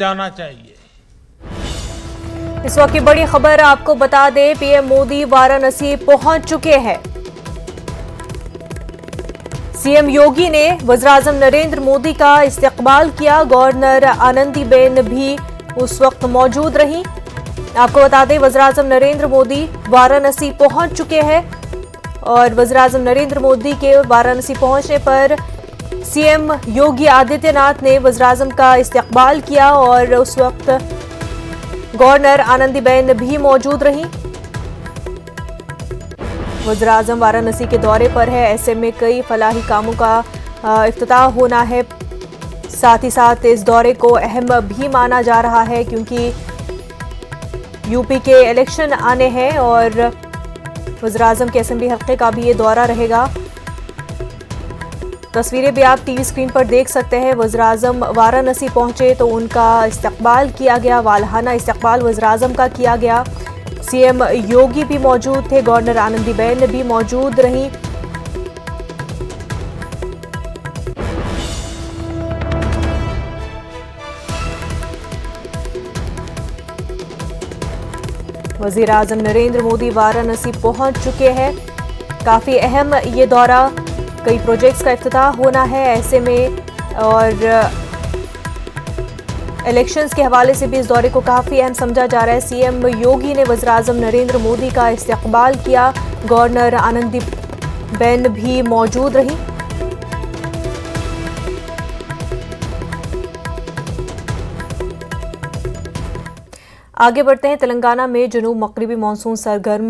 जाना चाहिए। इस वक्त की बड़ी खबर आपको बता दें, पीएम मोदी वाराणसी पहुंच चुके हैं। सीएम योगी ने वज़ीर-ए-आज़म नरेंद्र मोदी का इस्तकबाल किया। गवर्नर आनंदीबेन भी उस वक्त मौजूद रहीं। आपको बता दें, वज़ीर-ए-आज़म नरेंद्र मोदी वाराणसी पहुंच चुके हैं और वज़ीर-ए-आज़म नरेंद्र मोदी के वाराणसी पहुंचने पर सीएम योगी आदित्यनाथ ने वज़ीर-ए-आज़म का इस्तकबाल किया और उस वक्त गवर्नर आनंदीबेन भी मौजूद रहीं। वज़ीर-ए-आज़म वाराणसी के दौरे पर है, ऐसे में कई फलाही कामों का इफ्तिताह होना है। साथ ही साथ इस दौरे को अहम भी माना जा रहा है क्योंकि यूपी के इलेक्शन आने हैं और वज़ीर-ए-आज़म के असेंबली हल्के का भी ये दौरा रहेगा। तस्वीरें भी आप टीवी स्क्रीन पर देख सकते हैं। वज़ीर-ए-आज़म वाराणसी पहुंचे तो उनका इस्तकबाल किया गया, वालहाना इस्तकबाल वज़ीर-ए-आज़म का किया गया। सीएम योगी भी मौजूद थे, गवर्नर आनंदीबेन भी मौजूद रहीं। वज़ीर-ए-आज़म नरेंद्र मोदी वाराणसी पहुंच चुके हैं। काफ़ी अहम ये दौरा, कई प्रोजेक्ट्स का इफ्तिताह होना है ऐसे में, और इलेक्शंस के हवाले से भी इस दौरे को काफ़ी अहम समझा जा रहा है। सीएम योगी ने वज़ीर-ए-आज़म नरेंद्र मोदी का इस्तकबाल किया, गवर्नर आनंदीबेन भी मौजूद रहीं। आगे बढ़ते हैं। तेलंगाना में जनूब मगरबी मानसून सरगर्म